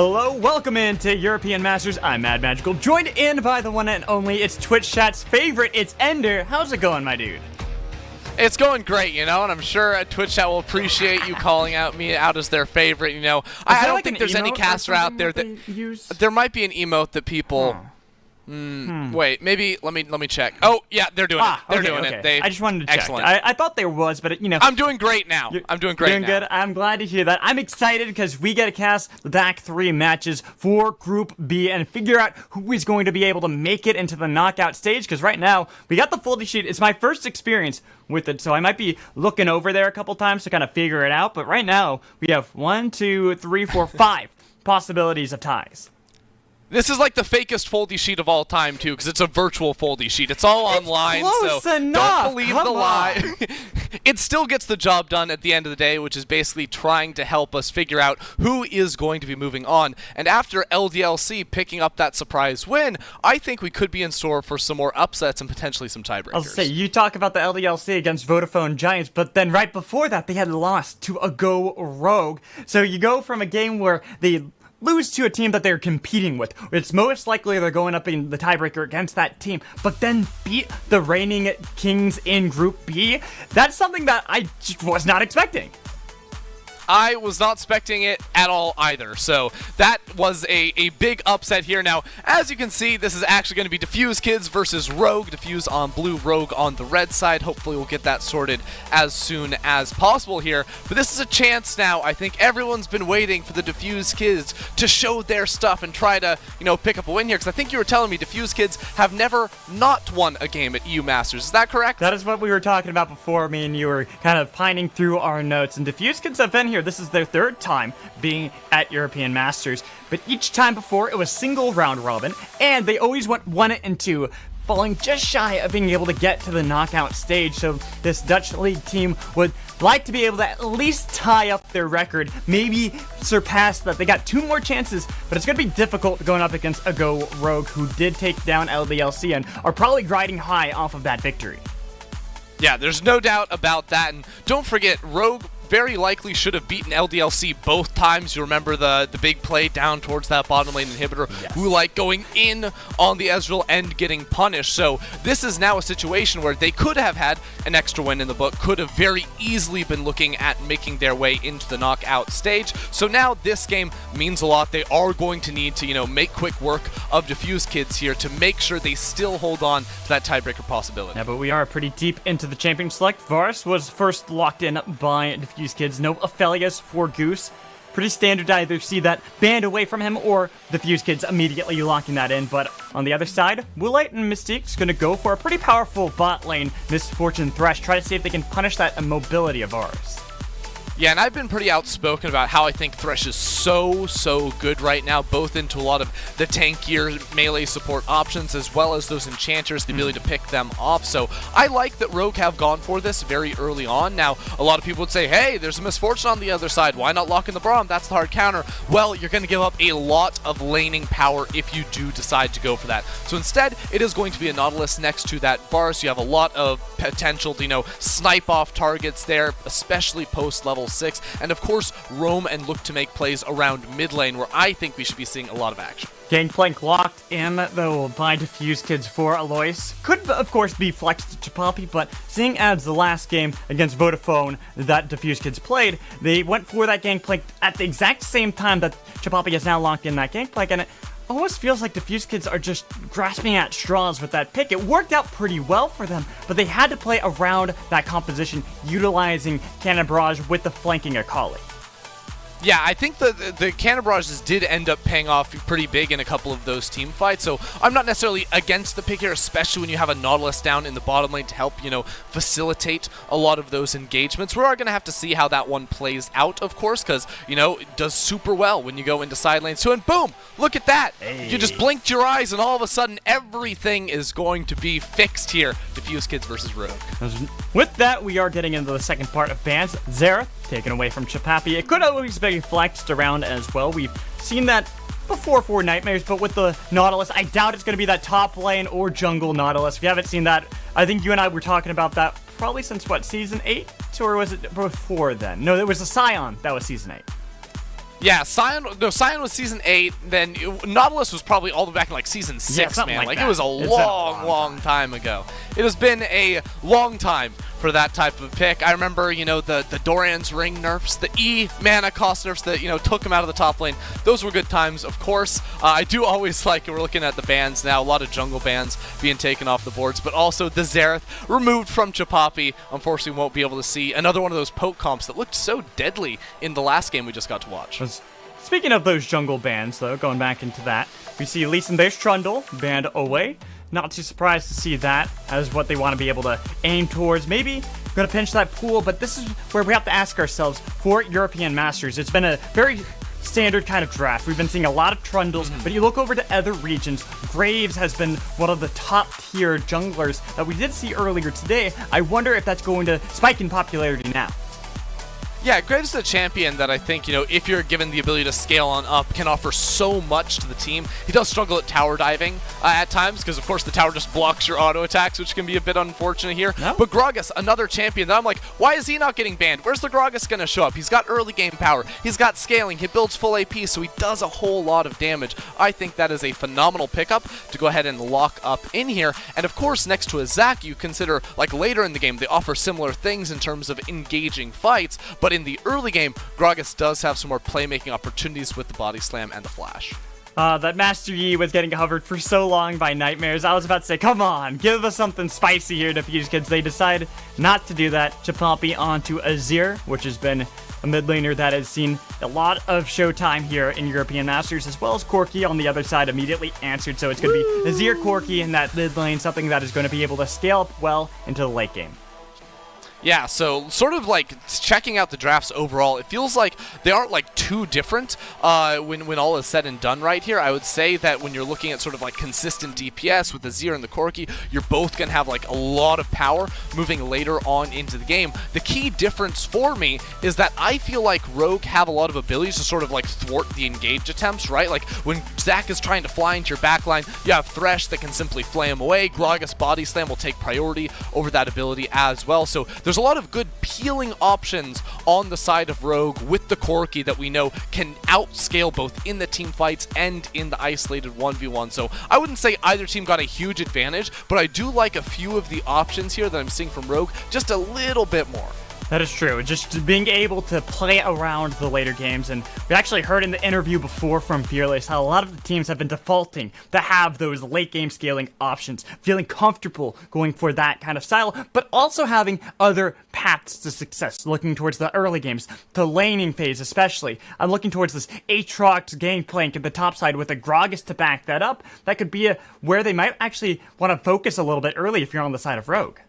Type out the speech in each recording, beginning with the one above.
Hello, welcome into European Masters. I'm Mad Magical, joined in by the one and only, it's Twitch chat's favorite, it's Ender. How's it going, my dude? It's going great, you know, and I'm sure Twitch chat will appreciate you calling me out as their favorite, you know. I don't think there's any caster out there that there might be an emote that people wait, maybe let me check. Oh, yeah, they're doing it. They're doing it. I just wanted to check. Excellent. I thought there was, but you know. I'm doing great now. I'm doing great doing now. Good. I'm glad to hear that. I'm excited because we get to cast the back 3 matches for Group B and figure out who is going to be able to make it into the knockout stage, because right now we got the foldy sheet. It's my first experience with it, so I might be looking over there a couple times to kind of figure it out, but right now we have 1, 2, 3, 4, 5 possibilities of ties. This is like the fakest foldy sheet of all time, too, because it's a virtual foldy sheet. It's all online, close so enough. Don't believe Come the lie. on. It still gets the job done at the end of the day, which is basically trying to help us figure out who is going to be moving on. And after LDLC picking up that surprise win, I think we could be in store for some more upsets and potentially some tiebreakers. I'll say, you talk about the LDLC against Vodafone Giants, but then right before that, they had lost to a Go Rogue. So you go from a game where they lose to a team that they're competing with. It's most likely they're going up in the tiebreaker against that team, but then beat the reigning kings in Group B. That's something that I just was not expecting. I was not expecting it at all either, so that was a big upset here. Now, as you can see, this is actually going to be Defusekids versus Rogue. Diffuse on blue, Rogue on the red side. Hopefully we'll get that sorted as soon as possible here. But this is a chance now. I think everyone's been waiting for the Defusekids to show their stuff and try to, you know, pick up a win here, because I think you were telling me Defusekids have never not won a game at EU Masters. Is that correct? That is what we were talking about before. Me and you were kind of pining through our notes, and Defusekids have been here. This is their 3rd time being at European Masters, but each time before it was single round robin, and they always went 1 and 2, falling just shy of being able to get to the knockout stage. So this Dutch league team would like to be able to at least tie up their record, maybe surpass that. They got 2 more chances, but it's going to be difficult going up against a Go Rogue who did take down LDLC and are probably riding high off of that victory. Yeah, there's no doubt about that, and don't forget, Rogue very likely should have beaten LDLC both times. You remember the big play down towards that bottom lane inhibitor, yes. Woolite going in on the Ezreal and getting punished. So this is now a situation where they could have had an extra win in the book, could have very easily been looking at making their way into the knockout stage. So now this game means a lot. They are going to need to, you know, make quick work of Defusekids here to make sure they still hold on to that tiebreaker possibility. Yeah, but we are pretty deep into the champion select. Varus was first locked in by Defusekids. No Aphelios for Goose. Pretty standard to either see that banned away from him or Defusekids immediately locking that in. But on the other side, Woolite and Mystiques going to go for a pretty powerful bot lane Misfortune Thresh. Try to see if they can punish that immobility of ours. Yeah, and I've been pretty outspoken about how I think Thresh is so good right now, both into a lot of the tankier melee support options as well as those enchanters, the ability to pick them off. So I like that Rogue have gone for this very early on. Now, a lot of people would say, hey, there's a Misfortune on the other side. Why not lock in the Braum? That's the hard counter. Well, you're going to give up a lot of laning power if you do decide to go for that. So instead, it is going to be a Nautilus next to that Varus. You have a lot of potential to, you know, snipe off targets there, especially post-level 6, and of course roam and look to make plays around mid lane, where I think we should be seeing a lot of action. Gangplank locked in, though, by Defusekids for Alois. Could, of course, be flexed to Chapapi, but seeing as the last game against Vodafone that Defusekids played, they went for that Gangplank at the exact same time that Chapapi has now locked in that Gangplank, and it almost feels like Defusekids are just grasping at straws with that pick. It worked out pretty well for them, but they had to play around that composition, utilizing Cannon Barrage with the flanking Akali. Yeah, I think the Cannon Barrages did end up paying off pretty big in a couple of those team fights, so I'm not necessarily against the pick here, especially when you have a Nautilus down in the bottom lane to help, you know, facilitate a lot of those engagements. We are going to have to see how that one plays out, of course, because, you know, it does super well when you go into side lanes too, and boom, look at that! Hey. You just blinked your eyes, and all of a sudden, everything is going to be fixed here. Defusekids versus Rogue. With that, we are getting into the second part of bans. Zanzarah taken away from Chapapi. It could always be flexed around as well. We've seen that before for Nightmares, but with the Nautilus, I doubt it's going to be that top lane or jungle Nautilus. We haven't seen that. I think you and I were talking about that probably since, what, Season 8? Or was it before then? No, there was a Scion that was Season 8. Yeah, Sion was season 8, then Nautilus was probably all the way back in like season 6, man. Like it was a long time ago. It has been a long time for that type of pick. I remember, the Doran's Ring nerfs, the E mana cost nerfs that, took him out of the top lane. Those were good times, of course. I do always like, we're looking at the bans now, a lot of jungle bans being taken off the boards, but also the Xerath removed from Chapapi. Unfortunately, won't be able to see another one of those poke comps that looked so deadly in the last game we just got to watch. Speaking of those jungle bans, though, going back into that, we see Lee Sin-Bei's Trundle banned away. Not too surprised to see that as what they want to be able to aim towards. Maybe going to pinch that pool, but this is where we have to ask ourselves for European Masters. It's been a very standard kind of draft. We've been seeing a lot of Trundles, but you look over to other regions, Graves has been one of the top tier junglers that we did see earlier today. I wonder if that's going to spike in popularity now. Yeah, Graves is a champion that I think, if you're given the ability to scale on up, can offer so much to the team. He does struggle at tower diving at times, because of course the tower just blocks your auto attacks, which can be a bit unfortunate here. No. But Gragas, another champion that I'm like, why is he not getting banned? Where's the Gragas going to show up? He's got early game power. He's got scaling. He builds full AP, so he does a whole lot of damage. I think that is a phenomenal pickup to go ahead and lock up in here. And of course, next to a Zac, you consider, like later in the game, they offer similar things in terms of engaging fights, but in the early game, Gragas does have some more playmaking opportunities with the body slam and the flash. That Master Yi was getting covered for so long by Nightmares. I was about to say, come on, give us something spicy here, Defusekids. They decide not to do that. Chapapi onto Azir, which has been a mid laner that has seen a lot of showtime here in European Masters, as well as Corki on the other side immediately answered. So it's going to be Azir, Corki in that mid lane, something that is going to be able to scale up well into the late game. Yeah, so sort of like checking out the drafts overall, it feels like they aren't like too different when all is said and done right here. I would say that when you're looking at sort of like consistent DPS with the Azir and the Corki, you're both going to have like a lot of power moving later on into the game. The key difference for me is that I feel like Rogue have a lot of abilities to sort of like thwart the engage attempts, right? Like when Zac is trying to fly into your backline, you have Thresh that can simply flame away. Gragas Body Slam will take priority over that ability as well. So there's a lot of good peeling options on the side of Rogue with the Corki that we know can outscale both in the team fights and in the isolated 1v1. So I wouldn't say either team got a huge advantage, but I do like a few of the options here that I'm seeing from Rogue just a little bit more. That is true. Just being able to play around the later games. And we actually heard in the interview before from Fearless how a lot of the teams have been defaulting to have those late game scaling options, feeling comfortable going for that kind of style, but also having other paths to success, looking towards the early games, the laning phase especially. I'm looking towards this Aatrox Gangplank at the top side with a Gragas to back that up. That could be where they might actually want to focus a little bit early if you're on the side of Rogue.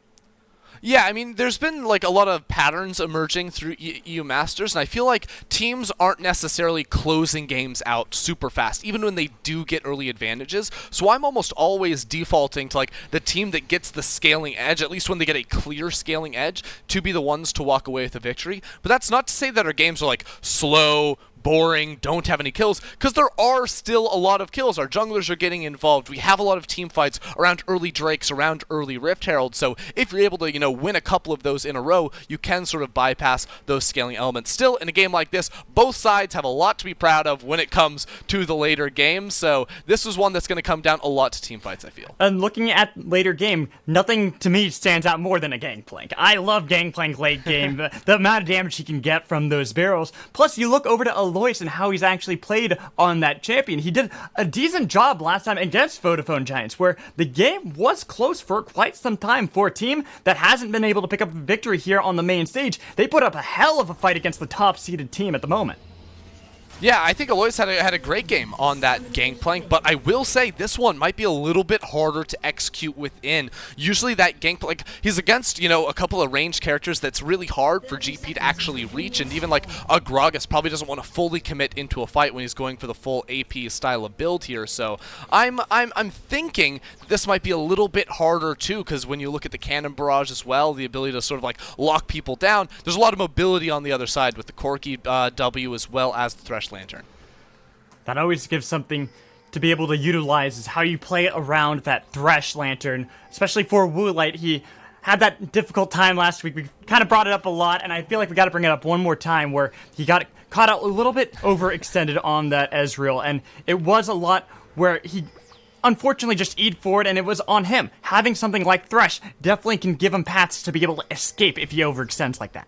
Yeah, I mean, there's been like a lot of patterns emerging through EU Masters, and I feel like teams aren't necessarily closing games out super fast, even when they do get early advantages. So I'm almost always defaulting to like the team that gets the scaling edge, at least when they get a clear scaling edge, to be the ones to walk away with a victory. But that's not to say that our games are like slow, boring, don't have any kills, because there are still a lot of kills. Our junglers are getting involved. We have a lot of team fights around early Drakes, around early Rift Heralds, so if you're able to, win a couple of those in a row, you can sort of bypass those scaling elements. Still, in a game like this, both sides have a lot to be proud of when it comes to the later games, so this is one that's going to come down a lot to team fights, I feel. And looking at later game, nothing to me stands out more than a Gangplank. I love Gangplank late game, the amount of damage he can get from those barrels. Plus, you look over to Alois and how he's actually played on that champion. He did a decent job last time against Vodafone Giants, where the game was close for quite some time for a team that hasn't been able to pick up a victory here on the main stage. They put up a hell of a fight against the top-seeded team at the moment. Yeah, I think Alois had a great game on that Gangplank, but I will say this one might be a little bit harder to execute within. Usually that Gangplank, he's against, a couple of ranged characters that's really hard for GP to actually reach, and even like a Gragas probably doesn't want to fully commit into a fight when he's going for the full AP style of build here. So I'm thinking this might be a little bit harder too, because when you look at the Cannon Barrage as well, the ability to sort of like lock people down, there's a lot of mobility on the other side with the Corki W as well as the Thresh Lantern. That always gives something to be able to utilize, is how you play around that Thresh Lantern, especially for Woolite. He had that difficult time last week. We kind of brought it up a lot, and I feel like we got to bring it up one more time where he got caught out a little bit overextended on that Ezreal, and it was a lot where he unfortunately just E'd forward, and it was on him. Having something like Thresh definitely can give him paths to be able to escape if he overextends like that.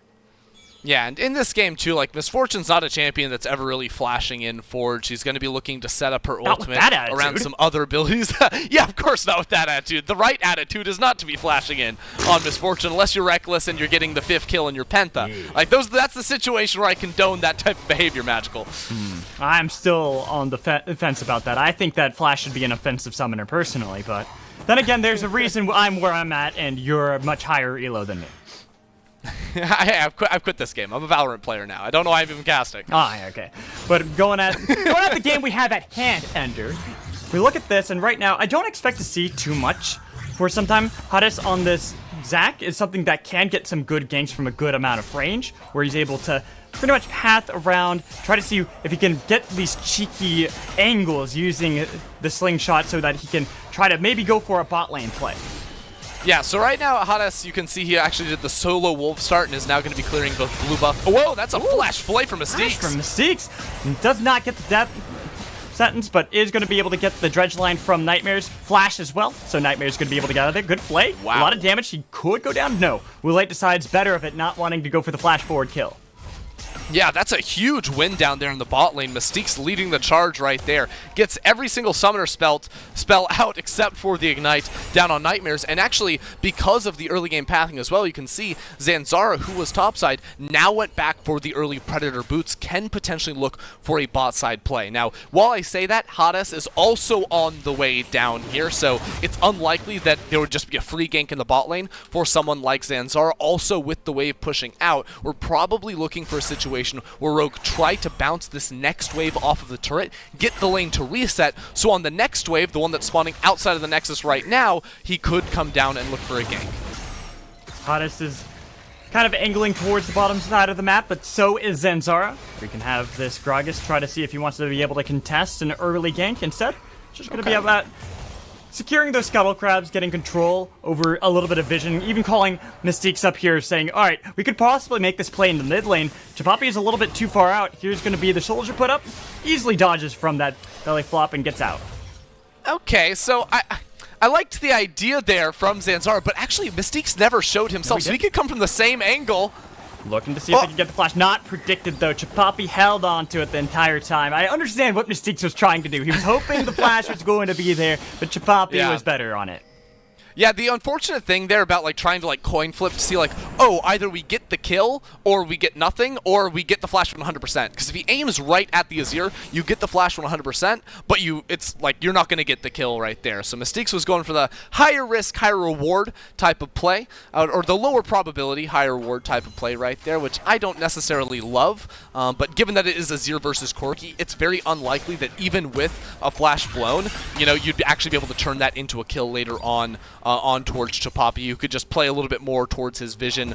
Yeah, and in this game, too, like, Misfortune's not a champion that's ever really flashing in forward. She's going to be looking to set up her ultimate around some other abilities. Yeah, of course not with that attitude. The right attitude is not to be flashing in on Misfortune unless you're reckless and you're getting the 5th kill in your Penta. Yeah. Like, that's the situation where I condone that type of behavior, Magical. I'm still on the fence about that. I think that Flash should be an offensive summoner, personally, but then again, there's a reason I'm where I'm at, and you're a much higher elo than me. I've quit this game. I'm a Valorant player now. I don't know why I'm even casting. Ah, okay. But going at the game we have at hand, Ender, we look at this, and right now, I don't expect to see too much for some time. Hadess on this Zac is something that can get some good ganks from a good amount of range, where he's able to pretty much path around, try to see if he can get these cheeky angles using the slingshot so that he can try to maybe go for a bot lane play. Yeah, so right now at Hadess, you can see he actually did the solo wolf start and is now going to be clearing both blue buff. Oh, whoa, that's a flash play from Mystiques. Flash from Mystiques. Does not get the death sentence, but is going to be able to get the dredge line from Nightmare's flash as well. So Nightmare's going to be able to get out of there. Good play. Wow. A lot of damage. He could go down. No. Woolite decides better of it, not wanting to go for the flash forward kill. Yeah, that's a huge win down there in the bot lane. Mystiques leading the charge right there. Gets every single summoner spell out except for the Ignite down on Nightmares. And actually, because of the early game pathing as well, you can see Zanzarah, who was topside, now went back for the early Predator boots, can potentially look for a bot side play. Now, while I say that, Hadess is also on the way down here, so it's unlikely that there would just be a free gank in the bot lane for someone like Zanzarah. Also, with the wave pushing out, we're probably looking for a situation where Rogue tried to bounce this next wave off of the turret, get the lane to reset, so on the next wave, the one that's spawning outside of the Nexus right now, he could come down and look for a gank. Hadess is kind of angling towards the bottom side of the map, but so is Zanzarah. We can have this Gragas try to see if he wants to be able to contest an early gank instead. It's just going to be about securing those scuttle crabs, getting control over a little bit of vision, even calling Mystiques up here saying, all right, we could possibly make this play in the mid lane. Chapapi is a little bit too far out. Here's going to be the soldier put up. Easily dodges from that belly flop and gets out. Okay, so I liked the idea there from Zanzarah, but actually Mystiques never showed himself, so he could come from the same angle. Looking to see if they can get the flash. Not predicted, though. Chapapi held on to it the entire time. I understand what Mystiques was trying to do. He was hoping the flash was going to be there, but Chapapi was better on it. Yeah, the unfortunate thing there about like trying to like coin flip to see like, oh, either we get the kill or we get nothing or we get the flash 100%. Because if he aims right at the Azir, you get the flash 100%, but it's like you're not going to get the kill right there. So Mystiques was going for the higher risk, higher reward type of play, or the lower probability, higher reward type of play right there, which I don't necessarily love. But given that it is Azir versus Corki, it's very unlikely that even with a flash blown, you know, you'd actually be able to turn that into a kill later on towards Chapapi. You could just play a little bit more towards his vision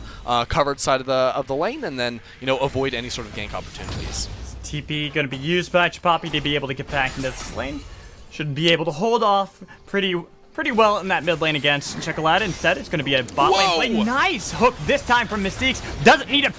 covered side of the lane, and then, you know, avoid any sort of gank opportunities. TP going to be used by Chapapi to be able to get back into this lane. Should be able to hold off pretty well in that mid lane against Czekolad. Instead, it's going to be a bot lane play. Nice hook this time from Mystiques. Doesn't need a...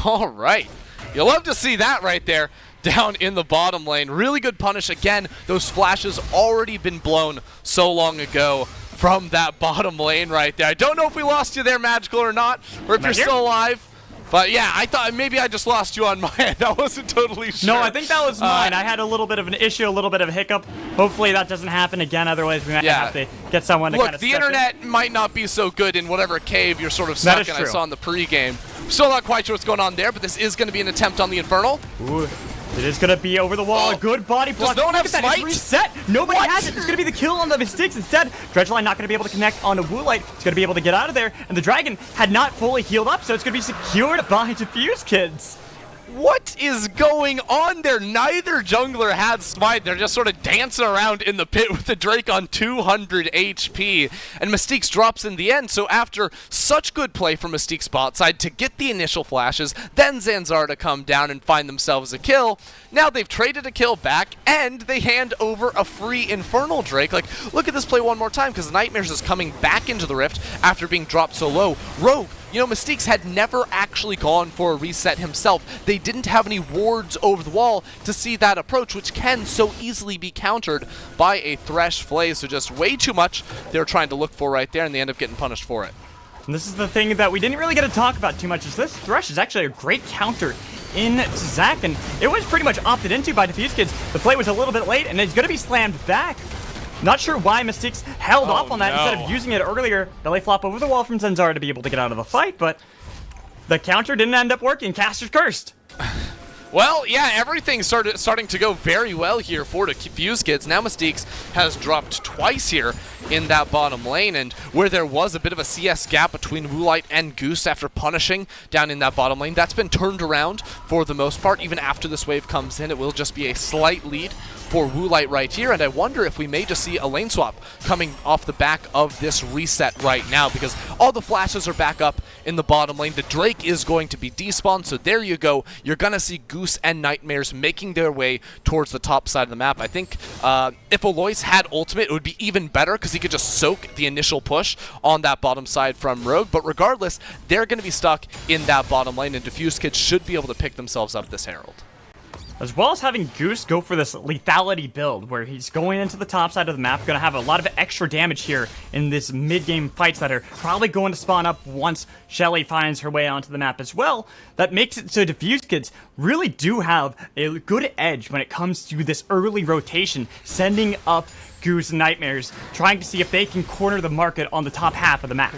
All right. You'll love to see that right there down in the bottom lane. Really good punish. Again, those flashes already been blown so long ago from that bottom lane right there. I don't know if we lost you there, Magical, or not, or if you're still alive. But yeah, I thought maybe I just lost you on my end. I wasn't totally sure. No, I think that was mine. I had a little bit of an issue, a little bit of a hiccup. Hopefully that doesn't happen again. Otherwise, we might have to get someone to kind of the internet might not be so good in whatever cave you're sort of stuck in. I saw in the pregame. Still not quite sure what's going on there, but this is going to be an attempt on the Infernal. Ooh. It is going to be over the wall. A good body block. Does no one have smite? Reset. Nobody has it. It's going to be the kill on the Mystiques instead. Dredgeline not going to be able to connect on a Woolite. It's going to be able to get out of there. And the Dragon had not fully healed up, so it's going to be secured by Defusekids. What is going on there? Neither jungler had smite. They're just sort of dancing around in the pit with the Drake on 200 HP. And Mystiques drops in the end. So after such good play from Mystiques bot side to get the initial flashes, then Zanzarah to come down and find themselves a kill. Now they've traded a kill back, and they hand over a free Infernal Drake. Like, look at this play one more time, because Nightmares is coming back into the Rift after being dropped so low. Rogue, you know, Mystiques had never actually gone for a reset himself. They didn't have any wards over the wall to see that approach, which can so easily be countered by a Thresh Flay. So just way too much they're trying to look for right there, and they end up getting punished for it. And this is the thing that we didn't really get to talk about too much, is this Thresh is actually a great counter into Zac, and it was pretty much opted into by Defusekids. The play was a little bit late, and it's going to be slammed back. Not sure why Mystiques held off on that instead of using it earlier. Belly flop over the wall from Zanzarah to be able to get out of the fight, but the counter didn't end up working. Caster's cursed. Well, yeah, everything's starting to go very well here for the Defusekids. Now Mystiques has dropped twice here in that bottom lane, and where there was a bit of a CS gap between Woolite and Goose after punishing down in that bottom lane, that's been turned around for the most part. Even after this wave comes in, it will just be a slight lead for Woolite right here, and I wonder if we may just see a lane swap coming off the back of this reset right now, because all the flashes are back up in the bottom lane. The Drake is going to be despawned, so there you go. You're gonna see Goose and Nightmares making their way towards the top side of the map. I think if Alois had ultimate, it would be even better, because he could just soak the initial push on that bottom side from Rogue, but regardless, they're gonna be stuck in that bottom lane, and Defusekids should be able to pick themselves up this Herald. As well as having Goose go for this lethality build, where he's going into the top side of the map, going to have a lot of extra damage here in this mid-game fights that are probably going to spawn up once Shelly finds her way onto the map as well. That makes it so Defusekids really do have a good edge when it comes to this early rotation, sending up Goose and Nightmares, trying to see if they can corner the market on the top half of the map.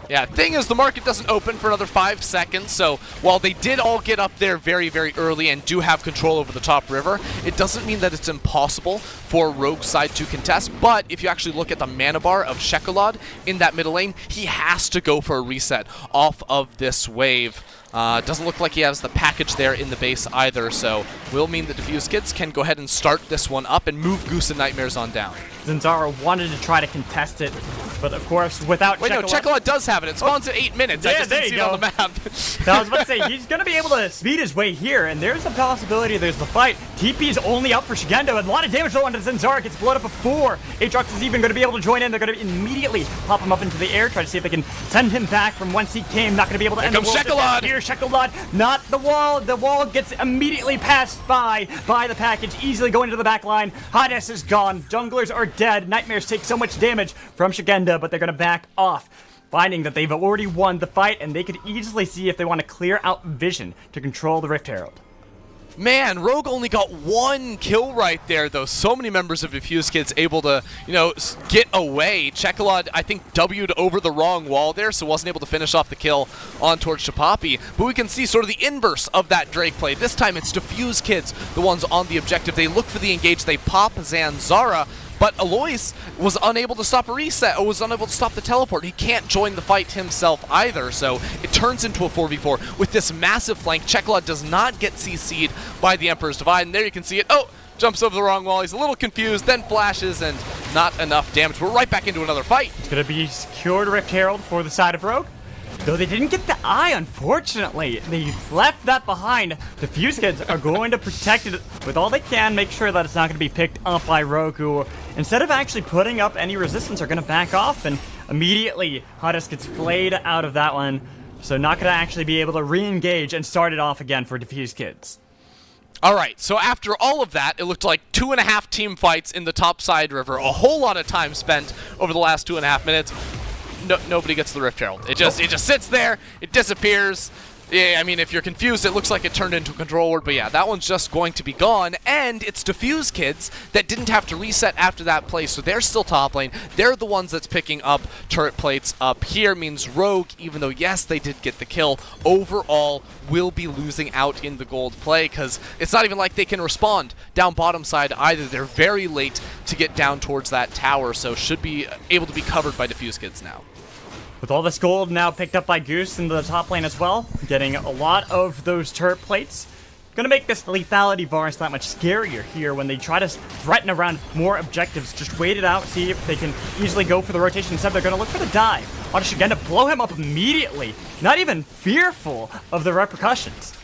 Yeah, thing is, the market doesn't open for another 5 seconds, so while they did all get up there very, very early and do have control over the top river, it doesn't mean that it's impossible for Rogue side to contest. But if you actually look at the mana bar of Czekolad in that middle lane, he has to go for a reset off of this wave. Doesn't look like he has the package there in the base either, so will mean that Defusekids can go ahead and start this one up and move Goose and Nightmares on down. Zanzarah wanted to try to contest it, but of course, without Wait, no, Czekolad does have it. It spawns at 8 minutes. Yeah, I just didn't see it on the map. I was about to say, he's going to be able to speed his way here, and there's a possibility there's the fight. TP's only up for Szygenda, and a lot of damage though onto Zanzarah. Gets blown up before Aatrox is even going to be able to join in. They're going to immediately pop him up into the air, try to see if they can send him back from whence he came. Not going to be able to end the wall. Czekolad! Here, Czekolad, not the wall. The wall gets immediately passed by the package, easily going to the back line. Hadess is gone. Junglers are dead. Nightmares take so much damage from Szygenda, but they're going to back off, finding that they've already won the fight, and they could easily see if they want to clear out vision to control the Rift Herald. Man, Rogue only got 1 kill right there, though. So many members of Defusekids able to, you know, get away. Czekolad, I think, W'd over the wrong wall there, so wasn't able to finish off the kill on towards Chapapi. But we can see sort of the inverse of that Drake play. This time it's Defusekids, the ones on the objective. They look for the engage, they pop Zanzarah, but Alois was unable to stop a reset, or was unable to stop the teleport. He can't join the fight himself either, so it turns into a 4v4 with this massive flank. Czekolad does not get CC'd by the Emperor's Divide, and there you can see it. Oh, jumps over the wrong wall. He's a little confused, then flashes, and not enough damage. We're right back into another fight. It's going to be secured Rift Herald for the side of Rogue. Though they didn't get the eye, unfortunately. They left that behind. The Defusekids are going to protect it with all they can, make sure that it's not going to be picked up by Rogue, who, instead of actually putting up any resistance, are going to back off, and immediately Hadess gets flayed out of that one. So not going to actually be able to re-engage and start it off again for Defusekids. Alright, so after all of that, it looked like 2.5 team fights in the top side river. A whole lot of time spent over the last 2.5 minutes. Nobody gets the Rift Herald. It just sits there, it disappears. Yeah, I mean, if you're confused, it looks like it turned into a control ward, but yeah, that one's just going to be gone, and it's Defusekids that didn't have to reset after that play, so they're still top lane. They're the ones that's picking up turret plates up here. Means Rogue, even though, yes, they did get the kill, overall will be losing out in the gold play, because it's not even like they can respond down bottom side either. They're very late to get down towards that tower, so should be able to be covered by Defusekids now. With all this gold now picked up by Goose into the top lane as well, getting a lot of those turret plates. Gonna make this lethality Varus that much scarier here when they try to threaten around more objectives. Just wait it out, see if they can easily go for the rotation. Instead, they're gonna look for the dive. On Szygenda, blow him up immediately. Not even fearful of the repercussions.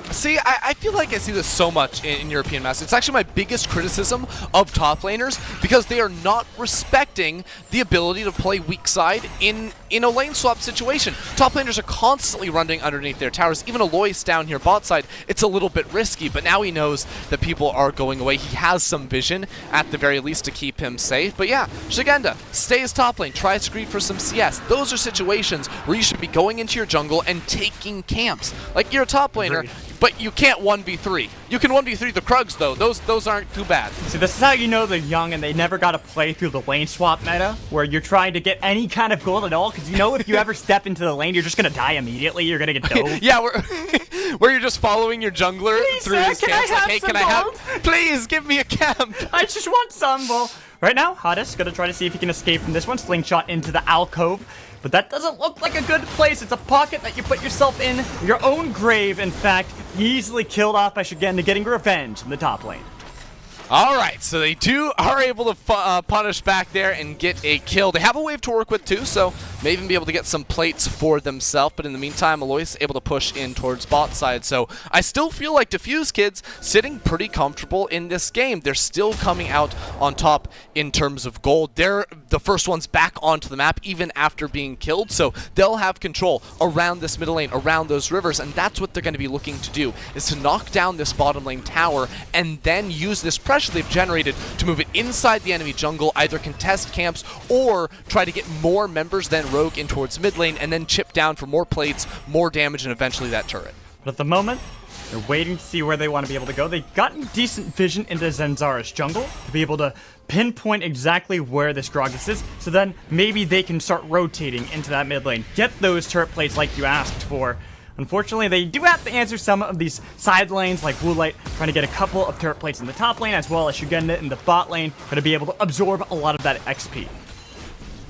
See, I feel like I see this so much in European Masters. It's actually my biggest criticism of top laners because they are not respecting the ability to play weak side in a lane swap situation. Top laners are constantly running underneath their towers. Even Alois down here bot side, it's a little bit risky, but now he knows that people are going away. He has some vision, at the very least, to keep him safe. But yeah, Szygenda stays top lane, tries to greed for some CS. Those are situations where you should be going into your jungle and taking camps. Like, you're a top laner, but you can't 1v3. You can 1v3 the Krugs, though. Those aren't too bad. See, this is how you know they're young and they never got to play through the lane swap meta, where you're trying to get any kind of gold at all, because you know if you ever step into the lane, you're just going to die immediately. You're going to get dove. Yeah, where you're just following your jungler through his camps. Like, hey, can I have? Please, give me a camp. I just want some. Well, right now, Hadess going to try to see if he can escape from this one. Slingshot into the alcove. But that doesn't look like a good place. It's a pocket that you put yourself in, your own grave, in fact. Easily killed off by Szygenda, getting revenge in the top lane. All right, so they are able to punish back there and get a kill. They have a wave to work with too, so may even be able to get some plates for themselves. But in the meantime, Alois able to push in towards bot side. So I still feel like Defusekids sitting pretty comfortable in this game. They're still coming out on top in terms of gold. They're the first ones back onto the map, even after being killed. So they'll have control around this middle lane, around those rivers, and that's what they're going to be looking to do, is to knock down this bottom lane tower and then use this pressure they've generated to move it inside the enemy jungle, either contest camps or try to get more members than Rogue in towards mid lane and then chip down for more plates, more damage, and eventually that turret. But at the moment, they're waiting to see where they want to be able to go. They've gotten decent vision into Zanzarah's jungle to be able to pinpoint exactly where this Gragas is, so then maybe they can start rotating into that mid lane. Get those turret plates like you asked for. Unfortunately, they do have to answer some of these side lanes, like Woolite trying to get a couple of turret plates in the top lane, as well as Szygenda in the bot lane, going to be able to absorb a lot of that XP.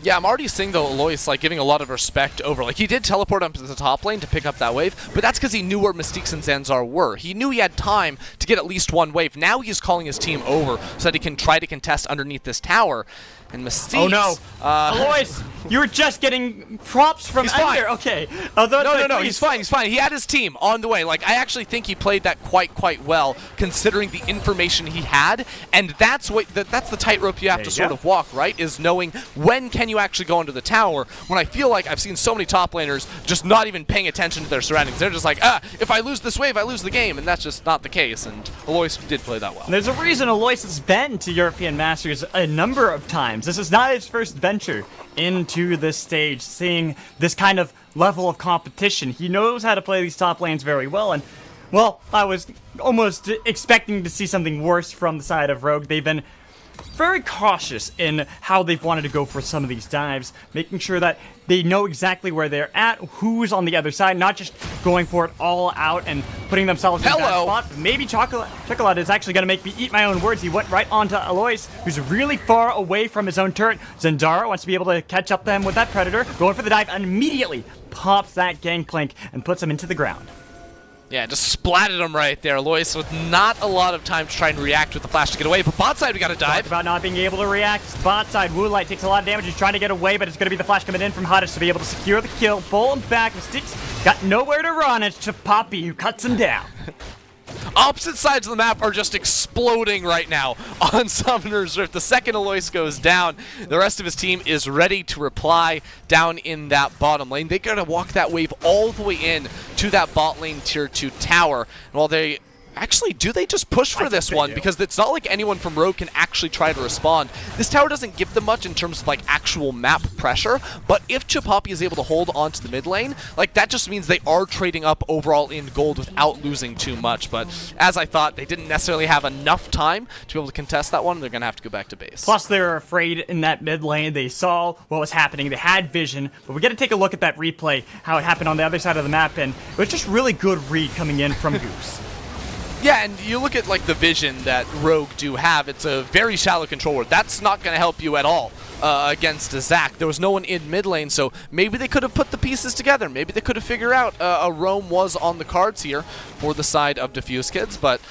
Yeah, I'm already seeing, though, Alois, like, giving a lot of respect over. Like, he did teleport up to the top lane to pick up that wave, but that's because he knew where Mystiques and Zanzarah were. He knew he had time to get at least one wave. Now he's calling his team over so that he can try to contest underneath this tower. And Mystiques... Oh, no. Alois, you were just getting props from Ender. Okay. No, he's fine, he's fine. He had his team on the way. Like, I actually think he played that quite well, considering the information he had, and that's the tightrope you have to sort of walk, right? Is knowing when can you actually go into the tower, when I feel like I've seen so many top laners just not even paying attention to their surroundings. They're just like, if I lose this wave, I lose the game, and that's just not the case, and Alois did play that well. There's a reason Alois has been to European Masters a number of times. This is not his first venture into this stage, seeing this kind of level of competition. He knows how to play these top lanes very well, and, well, I was almost expecting to see something worse from the side of Rogue. They've been very cautious in how they've wanted to go for some of these dives, making sure that they know exactly where they're at, who's on the other side, not just going for it all out and putting themselves in that spot. Maybe Czekolad is actually going to make me eat my own words. He went right onto Alois, who's really far away from his own turret. Zanzarah wants to be able to catch up to him with that Predator, going for the dive, and immediately pops that Gangplank and puts him into the ground. Yeah, just splatted him right there. Alois with not a lot of time to try and react with the flash to get away, but bot side we got to dive. Talk about not being able to react. Bot side, Woolite takes a lot of damage. He's trying to get away, but it's going to be the flash coming in from Hadess to be able to secure the kill. Pull him back. Mystiques got nowhere to run. It's Chapapi who cuts him down. Opposite sides of the map are just exploding right now on Summoner's Rift. The second Alois goes down, the rest of his team is ready to reply down in that bottom lane. They gotta walk that wave all the way in to that bot lane tier 2 tower. And while they... Actually, do they just push for this one? Because it's not like anyone from Rogue can actually try to respond. This tower doesn't give them much in terms of like actual map pressure, but if Chapapi is able to hold onto the mid lane, like that just means they are trading up overall in gold without losing too much. But as I thought, they didn't necessarily have enough time to be able to contest that one. They're going to have to go back to base. Plus, they were afraid in that mid lane. They saw what was happening. They had vision, but we got to take a look at that replay, how it happened on the other side of the map, and it was just really good read coming in from Goose. Yeah, and you look at like the vision that Rogue do have, it's a very shallow control ward. That's not going to help you at all against Zach. There was no one in mid lane, so maybe they could have put the pieces together. Maybe they could have figured out a roam was on the cards here for the side of Defusekids, but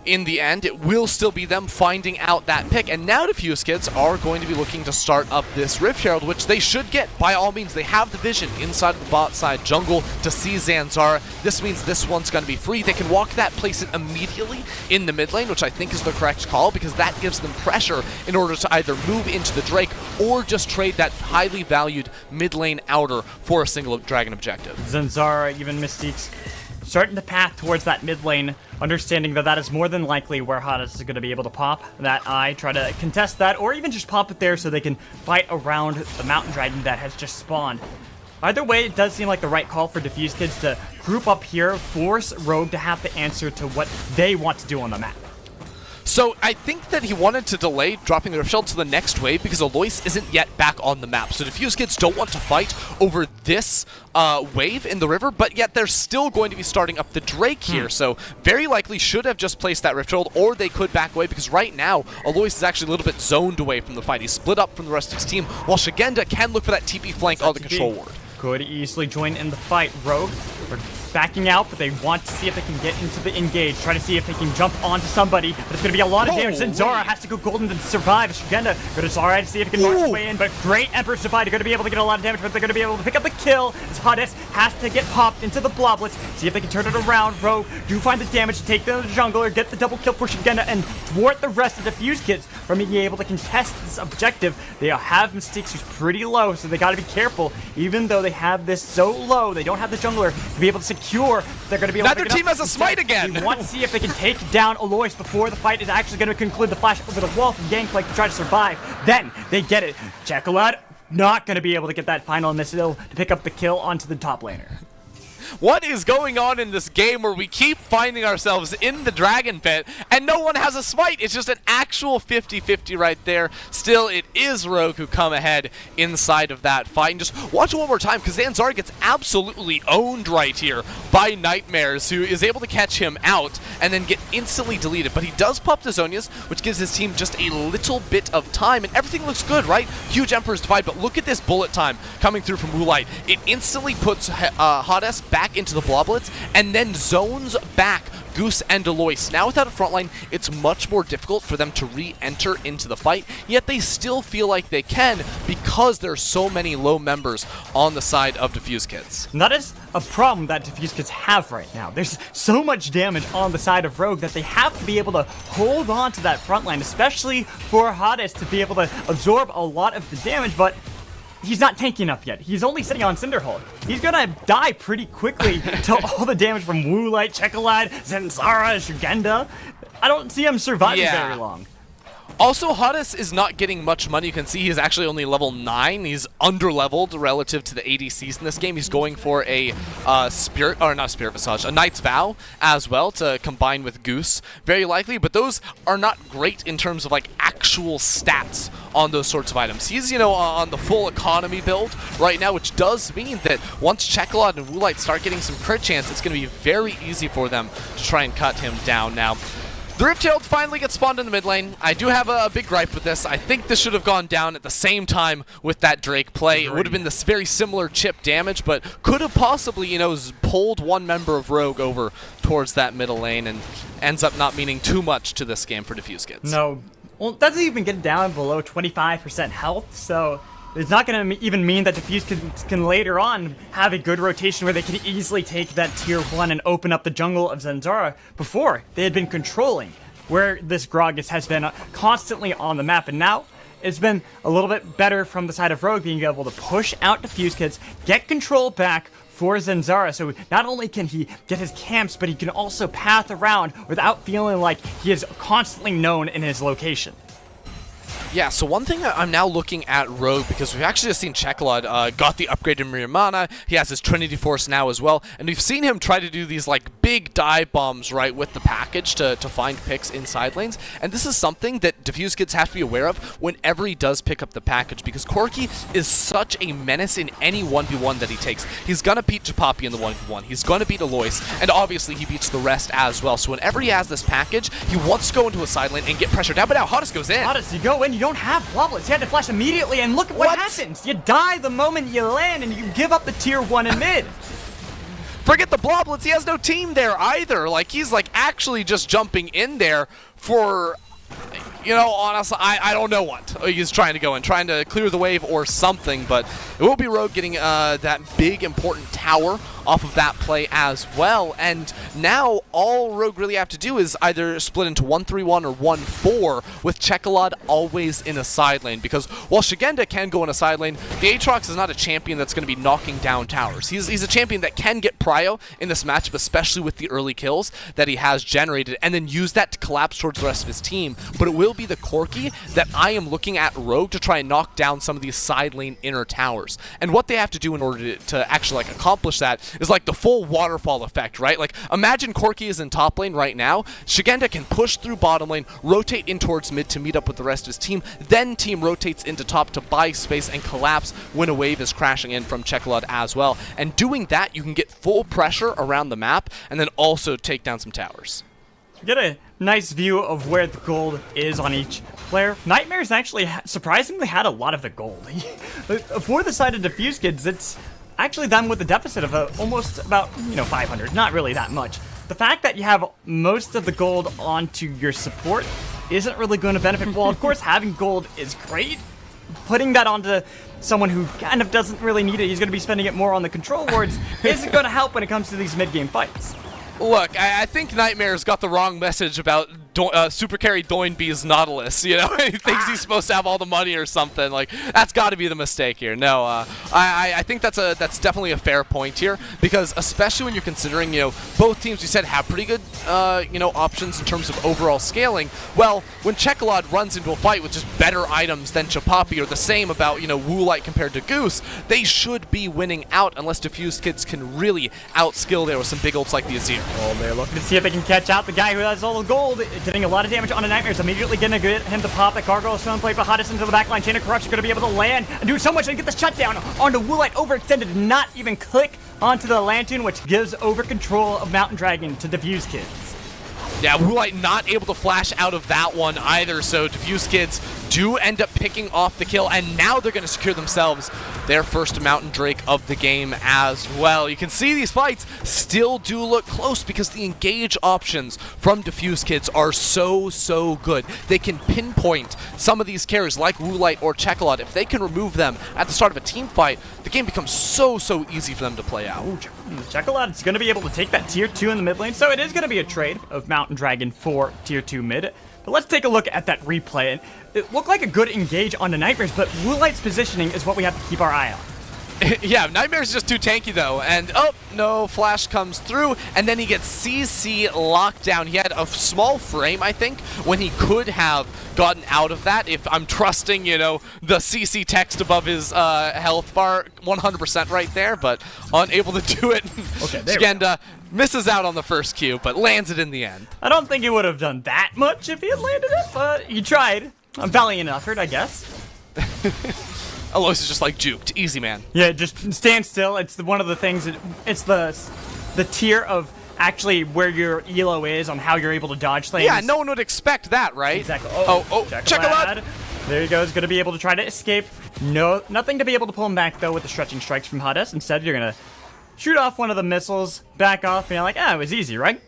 in the end, it will still be them finding out that pick. And now Defusekids are going to be looking to start up this Rift Herald, which they should get. By all means, they have the vision inside of the bot side jungle to see Zanzarah. This means this one's going to be free. They can walk that, place it immediately in the mid lane, which I think is the correct call, because that gives them pressure in order to either move into the Drake or just trade that highly valued mid lane outer for a single dragon objective. Zanzarah, even Mystiques, starting the path towards that mid lane, understanding that that is more than likely where Hadess is going to be able to pop that eye, try to contest that, or even just pop it there so they can fight around the mountain dragon that has just spawned. Either way, it does seem like the right call for Defusekids to group up here, force Rogue to have to answer to what they want to do on the map. So I think that he wanted to delay dropping the Rift Shield to the next wave because Alois isn't yet back on the map. So Defusekids don't want to fight over this wave in the river, but yet they're still going to be starting up the Drake here. So very likely should have just placed that Rift Shield, or they could back away, because right now Alois is actually a little bit zoned away from the fight. He's split up from the rest of his team, while Szygenda can look for that TP flank on the control ward. Could easily join in the fight. Rogue backing out, but they want to see if they can get into the engage, try to see if they can jump onto somebody, but it's going to be a lot of damage. Zanzarah has to go golden to survive. Szygenda going to try to see if he can march his way in, but great Emperor's Divide. They're going to be able to get a lot of damage, but they're going to be able to pick up the kill. As Hadess has to get popped into the bloblets, see if they can turn it around. Rogue do find the damage to take the jungler, get the double kill for Szygenda, and thwart the rest of the Defusekids from being able to contest this objective. They have Mystiques, who's pretty low, so they got to be careful. Even though they have this so low, they don't have the jungler to be able to secure. They're going to be able Another team has a smite again. They want to see if they can take down Alois before the fight is actually going to conclude. The flash over the wall from Gangplank to try to survive. Then they get it. Czekolad not going to be able to get that final missile to pick up the kill onto the top laner. What is going on in this game where we keep finding ourselves in the Dragon Pit and no one has a smite? It's just an actual 50-50 right there. Still, it is Rogue who come ahead inside of that fight. And just watch it one more time, because Zanzarah gets absolutely owned right here by Nightmares, who is able to catch him out and then get instantly deleted. But he does pop the Zonias, which gives his team just a little bit of time, and everything looks good, right? Huge Emperor's Divide, but look at this bullet time coming through from Woolite. It instantly puts Hadess back into the bloblets and then zones back Goose and Alois. Now without a frontline, it's much more difficult for them to re-enter into the fight, yet they still feel like they can because there are so many low members on the side of Defusekids. And that is a problem that Defusekids have right now. There's so much damage on the side of Rogue that they have to be able to hold on to that frontline, especially for Hadess to be able to absorb a lot of the damage, but he's not tanky enough yet. He's only sitting on Cinderhold. He's gonna die pretty quickly to all the damage from Woolite, Czekolad, Zanzarah, Szygenda. I don't see him surviving very long. Also, Hadess is not getting much money. You can see he's actually only level 9. He's under-leveled relative to the ADCs in this game. He's going for a a Knight's Vow as well to combine with Goose, very likely. But those are not great in terms of like actual stats on those sorts of items. He's, you know, on the full economy build right now, which does mean that once Czekolad and Woolite start getting some crit chance, it's going to be very easy for them to try and cut him down. Now, the Rift Herald finally gets spawned in the mid lane. I do have a big gripe with this. I think this should have gone down at the same time with that Drake play. It would have been this very similar chip damage, but could have possibly, you know, pulled one member of Rogue over towards that middle lane, and ends up not meaning too much to this game for Defusekids. No, well, it doesn't even get down below 25% health, so it's not going to even mean that Defusekids can later on have a good rotation where they can easily take that tier 1 and open up the jungle of Zanzarah. Before, they had been controlling where this Gragas has been constantly on the map, and now it's been a little bit better from the side of Rogue, being able to push out Defusekids, get control back for Zanzarah, so not only can he get his camps, but he can also path around without feeling like he is constantly known in his location. Yeah, so one thing I'm now looking at Rogue, because we've actually just seen Czekolad got the upgraded Mirror Mana. He has his Trinity Force now as well, and we've seen him try to do these like big dive bombs right with the package to find picks in side lanes, and this is something that Defusekids have to be aware of whenever he does pick up the package, because Corki is such a menace in any 1v1 that he takes. He's gonna beat Chapapi in the 1v1, he's gonna beat Alois, and obviously he beats the rest as well. So whenever he has this package, he wants to go into a side lane and get pressured down, but now Hadess goes in. Hadess, you go in, you don't have Bloblets. You had to flash immediately, and look at what happens. You die the moment you land, and you give up the tier 1 in mid. Forget the Bloblets, he has no team there either. Like, he's like actually just jumping in there for, you know, honestly, I don't know what he's trying to go in, trying to clear the wave or something, but it will be Rogue getting that big important tower off of that play as well. And now all Rogue really have to do is either split into 1-3-1 or 1-4 with Czekolad always in a side lane, because while Szygenda can go in a side lane, the Aatrox is not a champion that's going to be knocking down towers. He's a champion that can get prio in this matchup, especially with the early kills that he has generated, and then use that to collapse towards the rest of his team. But it will be the Corki that I am looking at Rogue to try and knock down some of these side lane inner towers. And what they have to do in order to actually like accomplish that is like the full waterfall effect, right? Like, imagine Corki is in top lane right now. Szygenda can push through bottom lane, rotate in towards mid to meet up with the rest of his team, then team rotates into top to buy space and collapse when a wave is crashing in from Czekolad as well. And doing that, you can get full pressure around the map and then also take down some towers. Get a nice view of where the gold is on each player. Nightmares actually surprisingly had a lot of the gold. For the side of Defusekids, it's actually them with a deficit of almost about, 500. Not really that much. The fact that you have most of the gold onto your support isn't really going to benefit. Well, of course, having gold is great. Putting that onto someone who kind of doesn't really need it, he's going to be spending it more on the control wards, isn't going to help when it comes to these mid-game fights. Look, I think Nightmare's got the wrong message about Super Carry Doinby's Nautilus, you know? He thinks he's supposed to have all the money or something. Like, that's got to be the mistake here. No, I think that's definitely a fair point here, because especially when you're considering, both teams, you said, have pretty good, options in terms of overall scaling. Well, when Czekolad runs into a fight with just better items than Chapapi, or the same about, Woolite compared to Goose, they should be winning out unless Defusekids can really outskill there with some big ults like the Azir. Oh, they're looking to see if they can catch out the guy who has all the gold, getting a lot of damage on the Nightmares, immediately going to get him to pop. That Gargoyle Stone Plate for Hadess into the backline. Chain of Corruption going to be able to land and do so much and get the shutdown onto Woolite. Overextended, not even click onto the Lantern, which gives over control of Mountain Dragon to Defusekids. Yeah, Woolite not able to flash out of that one either, so Defusekids do end up picking off the kill, and now they're going to secure themselves their first Mountain Drake of the game as well. You can see these fights still do look close because the engage options from Defusekids are so good. They can pinpoint some of these carries like Woolite or Czekolad. If they can remove them at the start of a team fight, the game becomes so easy for them to play out. Czekolad is going to be able to take that tier 2 in the mid lane, so it is going to be a trade of Mountain Dragon for tier 2 mid. But let's take a look at that replay. It looked like a good engage on the Nightmares, but Woolite's positioning is what we have to keep our eye on. Yeah, Nightmare's just too tanky though, and oh no, flash comes through, and then he gets CC locked down. He had a small frame, I think, when he could have gotten out of that, if I'm trusting, the CC text above his health bar 100% right there, but unable to do it. Okay, Szygenda misses out on the first Q, but lands it in the end. I don't think he would have done that much if he had landed it, but he tried. A valiant effort, I guess. Alois is just like juked. Easy, man. Yeah, just stand still. It's one of the things. It's the tier of actually where your elo is on how you're able to dodge things. Yeah, no one would expect that, right? Exactly. Oh, Czekolad. There he goes. Going to be able to try to escape. No, nothing to be able to pull him back though with the stretching strikes from Hadess. Instead, you're gonna shoot off one of the missiles, back off, and you're like, it was easy, right?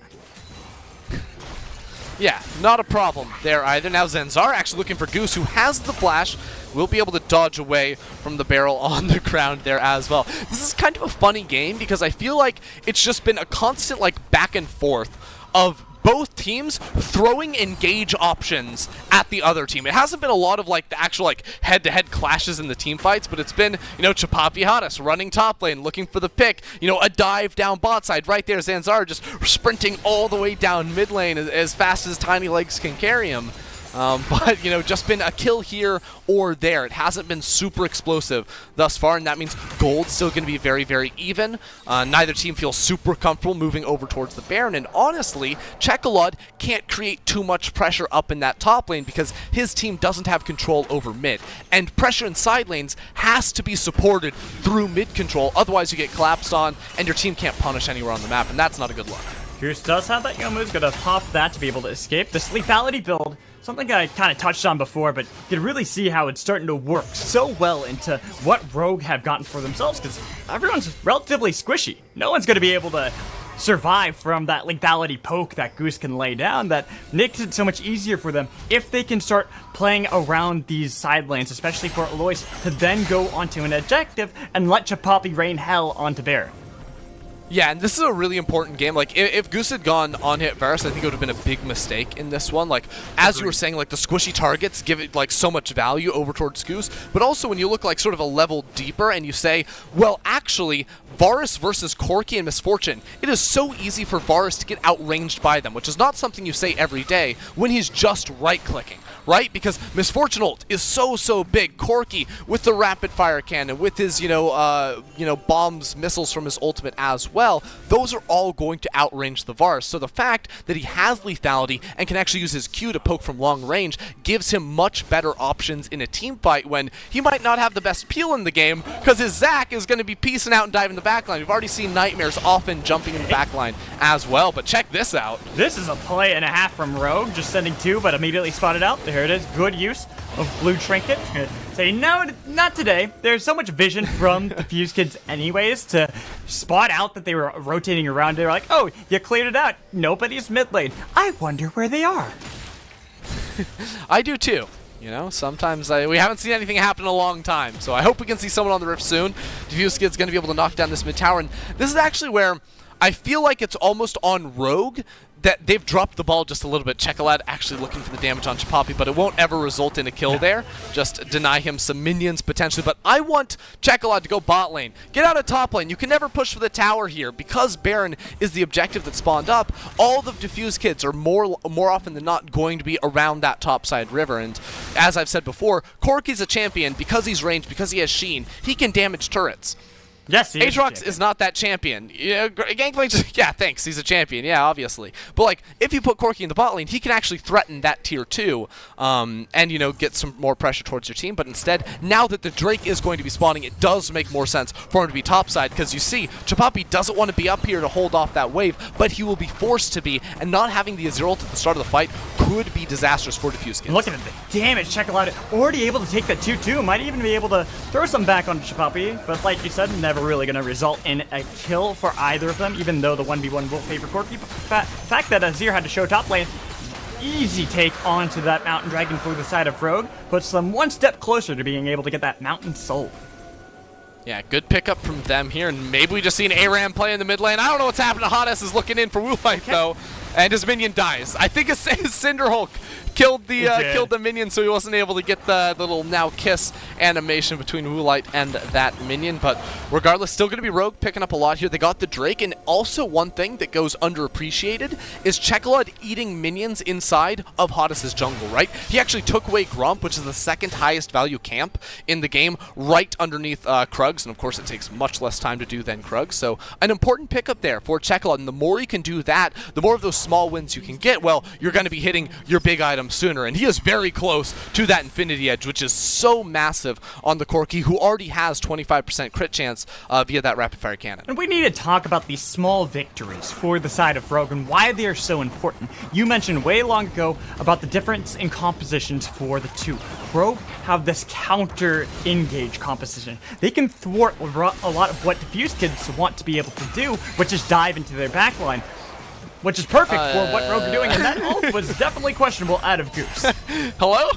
Yeah, not a problem there either. Now Zanzarah actually looking for Goose, who has the flash, will be able to dodge away from the barrel on the ground there as well. This is kind of a funny game because I feel like it's just been a constant back and forth of both teams throwing engage options at the other team. It hasn't been a lot of the actual head-to-head clashes in the team fights, but it's been, Chapapi Hadess running top lane, looking for the pick, a dive down bot side. Right there, Zanzarah just sprinting all the way down mid lane as fast as tiny legs can carry him. But, just been a kill here or there. It hasn't been super explosive thus far, and that means gold's still going to be very even. Neither team feels super comfortable moving over towards the Baron, and honestly, Czekolad can't create too much pressure up in that top lane because his team doesn't have control over mid. And pressure in side lanes has to be supported through mid control, otherwise you get collapsed on, and your team can't punish anywhere on the map, and that's not a good look. Goose does have that Youmuu's gonna pop that to be able to escape. This lethality build, something I kind of touched on before, but you can really see how it's starting to work so well into what Rogue have gotten for themselves, because everyone's relatively squishy. No one's gonna be able to survive from that lethality poke that Goose can lay down that makes it so much easier for them if they can start playing around these side lanes, especially for Alois to then go onto an objective and let Chapapi rain hell onto Baron. Yeah, and this is a really important game. Like, if Goose had gone on hit Varus, I think it would have been a big mistake in this one. Like, as you were saying, like, the squishy targets give it, like, so much value over towards Goose. But also, when you look, like, sort of a level deeper and you say, well, actually, Varus versus Corki and Misfortune, it is so easy for Varus to get outranged by them, which is not something you say every day when he's just right-clicking, right? Because Misfortune ult is so big. Corki with the rapid fire cannon, with his, bombs, missiles from his ultimate as well, those are all going to outrange the Varus. So the fact that he has lethality and can actually use his Q to poke from long range gives him much better options in a team fight when he might not have the best peel in the game because his Zac is going to be piecing out and diving the backline. We've already seen Nightmares often jumping in the backline as well, but check this out. This is a play and a half from Rogue, just sending 2, but immediately spotted out. There it is. Good use of Blue Trinket. Say, no, not today. There's so much vision from Defusekids anyways to spot out that they were rotating around. They're like, oh, you cleared it out. Nobody's mid lane. I wonder where they are. I do too. You know, sometimes we haven't seen anything happen in a long time, so I hope we can see someone on the Rift soon. Defusekids going to be able to knock down this mid tower, and this is actually where I feel like it's almost on Rogue that they've dropped the ball just a little bit. Czekolad actually looking for the damage on Chapapi, but it won't ever result in a kill there. Just deny him some minions potentially. But I want Czekolad to go bot lane. Get out of top lane. You can never push for the tower here because Baron is the objective that spawned up. All the Defusekids are more often than not going to be around that topside river. And as I've said before, Corki's a champion because he's ranged, because he has Sheen. He can damage turrets. Yes, he Aatrox is not that champion. Gangplank, yeah, thanks, he's a champion, yeah, obviously. But, like, if you put Corki in the bot lane, he can actually threaten that tier 2 and, get some more pressure towards your team. But instead, now that the Drake is going to be spawning, it does make more sense for him to be topside because you see, Chapapi doesn't want to be up here to hold off that wave, but he will be forced to be, and not having the Azir ult at the start of the fight could be disastrous for Defusekids. Look at the damage. Czekolad already able to take that 2-2. Might even be able to throw some back on Chapapi, but like you said, never really going to result in a kill for either of them, even though the 1v1 will favor Corki. The fact that Azir had to show top lane, easy take onto that Mountain Dragon for the side of Rogue, puts them one step closer to being able to get that Mountain Soul. Yeah, good pickup from them here, and maybe we just see an ARAM play in the mid lane. I don't know what's happening. Hadess is looking in for Woolite, though, and his minion dies. I think his Cinder Hulk killed the minion, so he wasn't able to get the little now kiss animation between Woolite and that minion. But regardless, still going to be Rogue picking up a lot here. They got the Drake, and also one thing that goes underappreciated is Czekolad eating minions inside of Hadess' jungle, right? He actually took away Grump, which is the second highest value camp in the game, right underneath Krugs, and of course it takes much less time to do than Krugs. So an important pickup there for Czekolad, and the more you can do that, the more of those small wins you can get. Well, you're going to be hitting your big items sooner, and he is very close to that Infinity Edge, which is so massive on the Corki, who already has 25% crit chance via that rapid fire cannon. And we need to talk about these small victories for the side of Rogue and why they are so important. You mentioned way long ago about the difference in compositions for the two. Rogue have this counter engage composition. They can thwart a lot of what Defusekids want to be able to do, which is dive into their backline, which is perfect for what Rogue are doing, and that ult was definitely questionable out of Goose. Hello?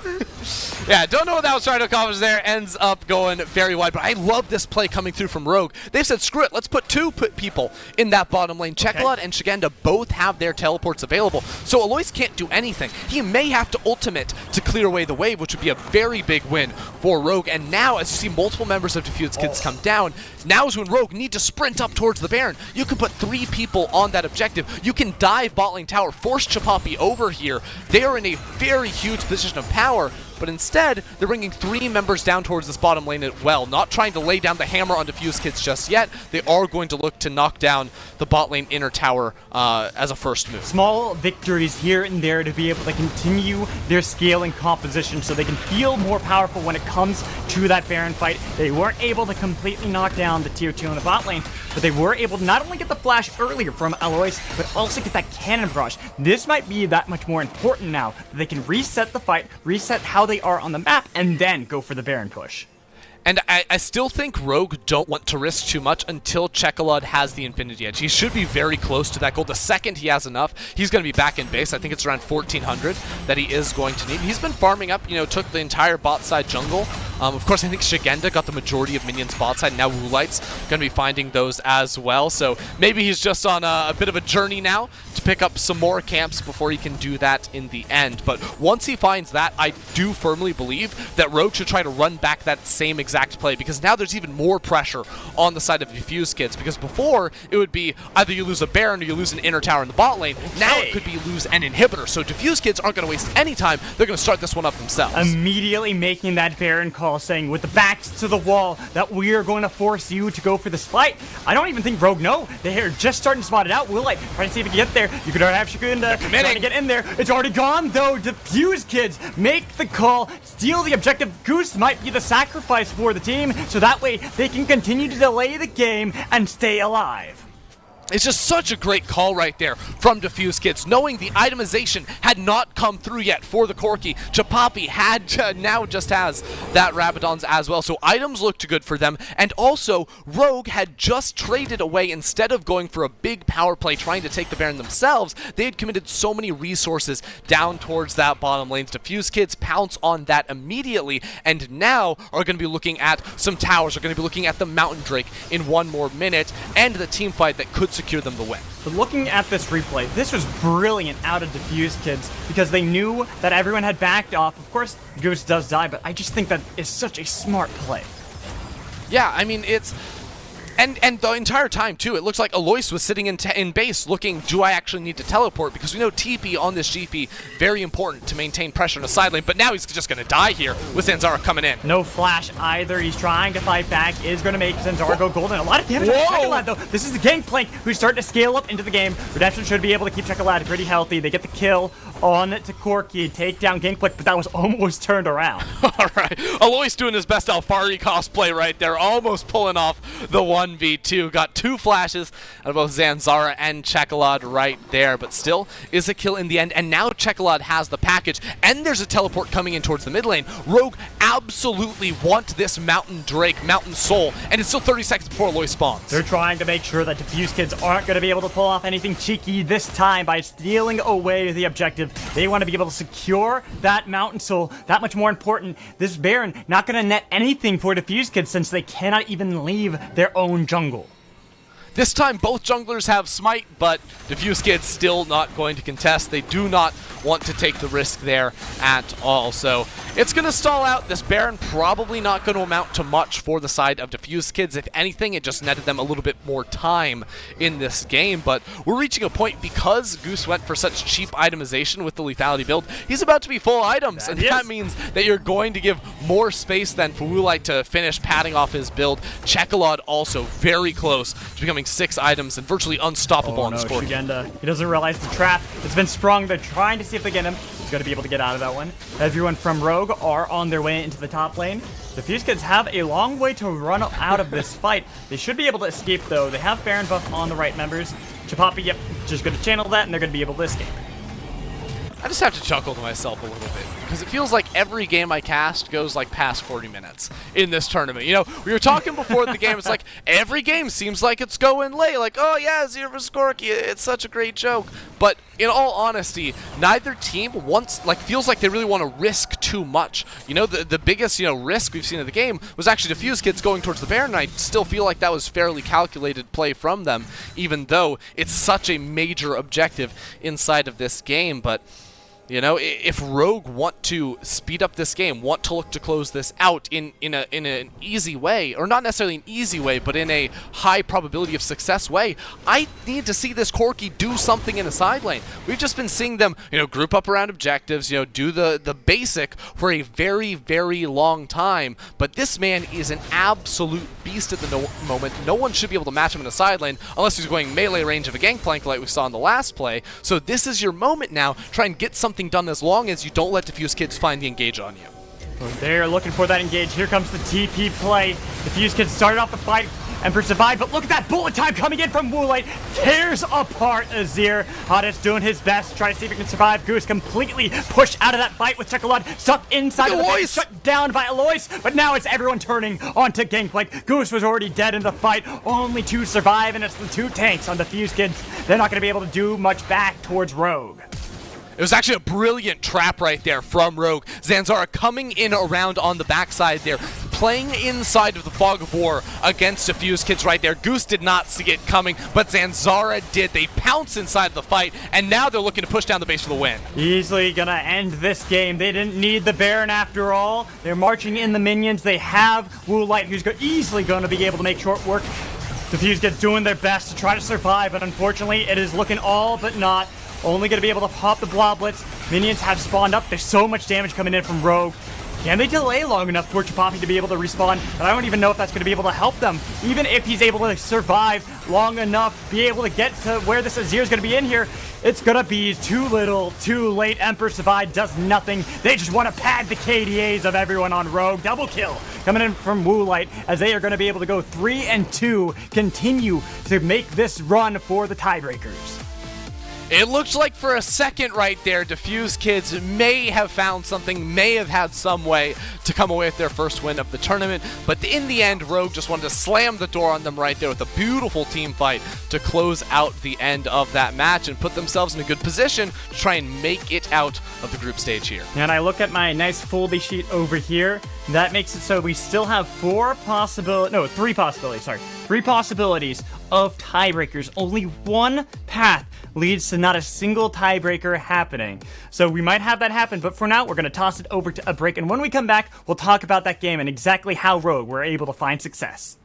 Yeah, don't know what that was trying to accomplish there. Ends up going very wide, but I love this play coming through from Rogue. They've said, screw it, let's put two people in that bottom lane. Czekolad and Szygenda both have their teleports available, so Alois can't do anything. He may have to ultimate to clear away the wave, which would be a very big win for Rogue. And now, as you see multiple members of Defusekids come down, now is when Rogue need to sprint up towards the Baron. You can put 3 people on that objective. You can dive bot lane tower, force Chapapi over here. They are in a very huge position of power, but instead, they're bringing 3 members down towards this bottom lane as well, not trying to lay down the hammer on Defusekids just yet. They are going to look to knock down the bot lane inner tower as a first move. Small victories here and there to be able to continue their scaling composition so they can feel more powerful when it comes to that Baron fight. They weren't able to completely knock down the tier 2 in the bot lane, but they were able to not only get the flash earlier from Alois, but also get that cannon barrage. This might be that much more important now, that they can reset the fight, reset how they are on the map, and then go for the Baron push. And I still think Rogue don't want to risk too much until Czekolad has the Infinity Edge. He should be very close to that goal. The second he has enough, he's going to be back in base. I think it's around 1400 that he is going to need. He's been farming up, took the entire bot side jungle. Of course, I think Szygenda got the majority of minions bot side. Now Woolite's going to be finding those as well. So maybe he's just on a bit of a journey now to pick up some more camps before he can do that in the end. But once he finds that, I do firmly believe that Rogue should try to run back that same exact play, because now there's even more pressure on the side of Defusekids, because before it would be either you lose a Baron or you lose an inner tower in the bot lane. Now it could be lose an inhibitor. So Defusekids aren't going to waste any time. They're going to start this one up themselves. Immediately making that Baron call, saying with the backs to the wall that we are going to force you to go for this fight. I don't even think Rogue know. They're just starting to spot it out. Woolite trying to see if he can get there. You could already have Szygenda trying to get in there. It's already gone though. Defusekids make the call, steal the objective. Goose might be the sacrifice for the team, so that way they can continue to delay the game and stay alive. It's just such a great call right there from Defusekids, knowing the itemization had not come through yet for the Corki. Chapapi now just has that Rabadon's as well, so items looked good for them. And also, Rogue had just traded away. Instead of going for a big power play trying to take the Baron themselves, they had committed so many resources down towards that bottom lane. Defusekids pounce on that immediately, and now are going to be looking at some towers, are going to be looking at the Mountain Drake in one more minute, and the team fight that could secure them the win. But looking at this replay, this was brilliant out of Defusekids, because they knew that everyone had backed off. Of course, Goose does die, but I just think that is such a smart play. Yeah, I mean, it's... And the entire time, too, it looks like Alois was sitting in base looking, do I actually need to teleport? Because we know TP on this GP, very important to maintain pressure in the side lane, but now he's just going to die here with Zanzarah coming in. No flash either. He's trying to fight back, is going to make Zanzarah go golden. A lot of damage on Czekolad, though. This is the Gangplank who's starting to scale up into the game. Redemption should be able to keep Czekolad pretty healthy. They get the kill on to Corki, take down Gangplank, but that was almost turned around. All right. Alois doing his best Alfari cosplay right there, almost pulling off the 1v2. Got two flashes out of both Zanzarah and Czekolad right there, but still is a kill in the end. And now Czekolad has the package, and there's a teleport coming in towards the mid lane. Rogue absolutely want this Mountain Drake, Mountain Soul, and it's still 30 seconds before Alois spawns. They're trying to make sure that Defusekids aren't going to be able to pull off anything cheeky this time by stealing away the objective. They want to be able to secure that Mountain Soul. That much more important. This Baron not going to net anything for Defusekids since they cannot even leave their own jungle. This time both junglers have smite, but Defusekids still not going to contest. They do not want to take the risk there at all. So it's going to stall out. This Baron probably not going to amount to much for the side of Defusekids. If anything, it just netted them a little bit more time in this game. But we're reaching a point, because Goose went for such cheap itemization with the lethality build, he's about to be full items. That means that you're going to give more space then for Woolite to finish padding off his build. Czekolad also very close to becoming 6 items and virtually unstoppable on the score. Szygenda. He doesn't realize the trap that's been sprung. They're trying to see if they get him. He's going to be able to get out of that one. Everyone from Rogue are on their way into the top lane. The Defusekids have a long way to run out of this fight. They should be able to escape, though. They have Baron buff on the right members. Chapapi, yep, just going to channel that, and they're going to be able to escape. I just have to chuckle to myself a little bit, because it feels like every game I cast goes like past 40 minutes in this tournament. You know, we were talking before the game, it's like every game seems like it's going late. Like, oh yeah, Azir vs Corki, it's such a great joke. But in all honesty, neither team feels like they really want to risk too much. You know, the biggest, risk we've seen in the game was actually Defusekids going towards the Baron, and I still feel like that was fairly calculated play from them, even though it's such a major objective inside of this game. But if Rogue want to speed up this game, want to look to close this out in an easy way, or not necessarily an easy way, but in a high probability of success way, I need to see this Corki do something in a side lane. We've just been seeing them, group up around objectives, do the basic for a very, very long time. But this man is an absolute beast at the moment. No one should be able to match him in a side lane unless he's going melee range of a Gangplank like we saw in the last play. So this is your moment now. Try and get something done as long as you don't let Defusekids find the engage on you. They're looking for that engage. Here comes the TP play. Defusekids started off the fight Emperor survived, but look at that bullet time coming in from Woolite. Tears apart Azir. Hadess doing his best, trying to see if he can survive. Goose completely pushed out of that fight with Czekolad, stuck inside of the pit, shut down by Alois, but now it's everyone turning onto Gangplank. Goose was already dead in the fight, only 2 survive, and it's the 2 tanks on Defusekids. They're not going to be able to do much back towards Rogue. It was actually a brilliant trap right there from Rogue. Zanzarah coming in around on the backside there, playing inside of the fog of war against Defusekids right there. Goose did not see it coming, but Zanzarah did. They pounce inside the fight, and now they're looking to push down the base for the win. Easily gonna end this game. They didn't need the Baron after all. They're marching in the minions. They have Woolite, who's easily going to be able to make short work. Defusekids doing their best to try to survive, but unfortunately it is looking all but not. Only going to be able to pop the bloblets. Minions have spawned up. There's so much damage coming in from Rogue. Can they delay long enough for Chapapi to be able to respawn? But I don't even know if that's going to be able to help them. Even if he's able to survive long enough, be able to get to where this Azir is going to be in here, it's going to be too little, too late. Emperor survived, does nothing. They just want to pad the KDAs of everyone on Rogue. Double kill coming in from Woolite as they are going to be able to go 3-2, continue to make this run for the tiebreakers. It looked like for a second right there, Defusekids may have found something, may have had some way to come away with their first win of the tournament, but in the end, Rogue just wanted to slam the door on them right there with a beautiful team fight to close out the end of that match and put themselves in a good position to try and make it out of the group stage here. And I look at my nice foldy sheet over here. That makes it so we still have 3 possibilities of tiebreakers. Only one path leads to not a single tiebreaker happening. So we might have that happen, but for now, we're going to toss it over to a break. And when we come back, we'll talk about that game and exactly how Rogue were able to find success.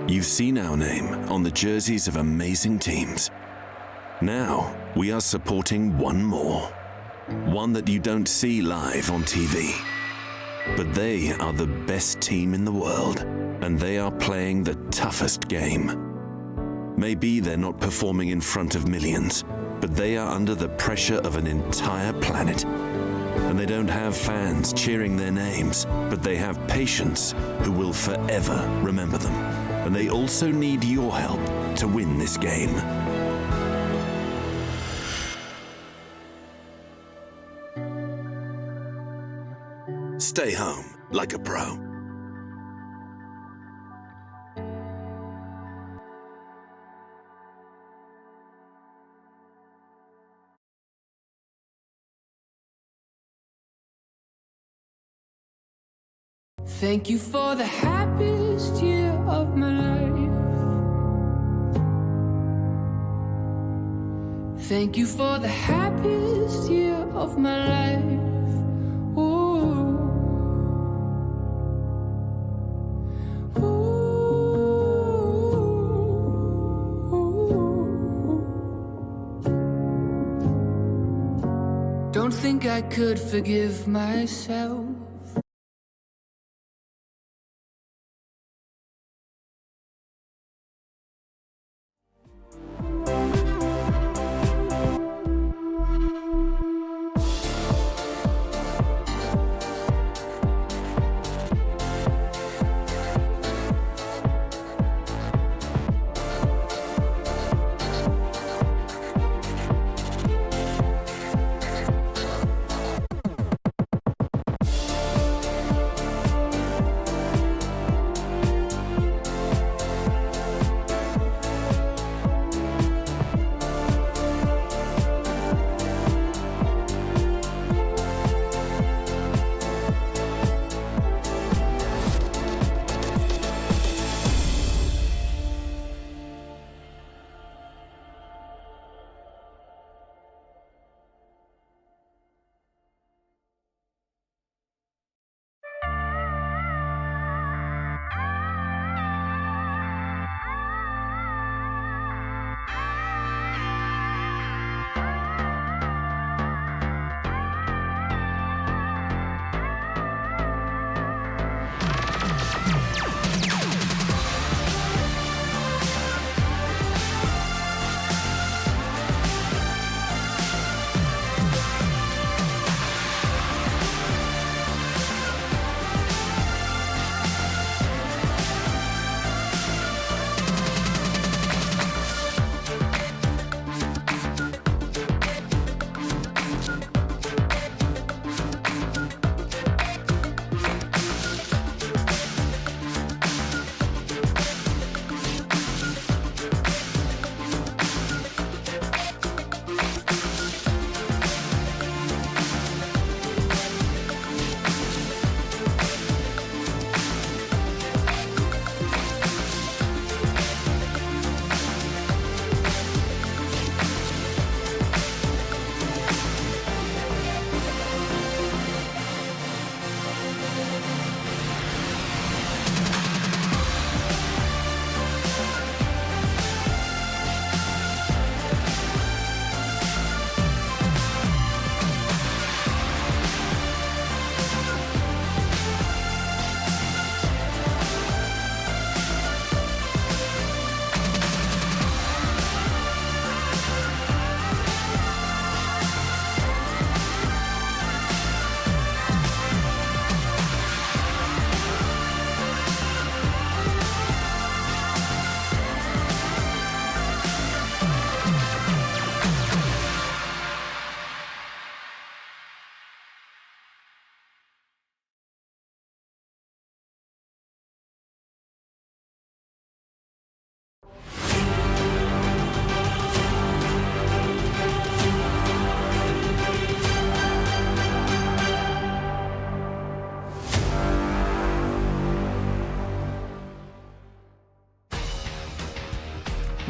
You've seen our name on the jerseys of amazing teams. Now, we are supporting one more. One that you don't see live on TV. But they are the best team in the world, and they are playing the toughest game. Maybe they're not performing in front of millions, but they are under the pressure of an entire planet. And they don't have fans cheering their names, but they have patients who will forever remember them. And they also need your help to win this game. Stay home like a pro. Thank you for the happiest year of my life. Thank you for the happiest year of my life. Ooh. Ooh. Don't think I could forgive myself.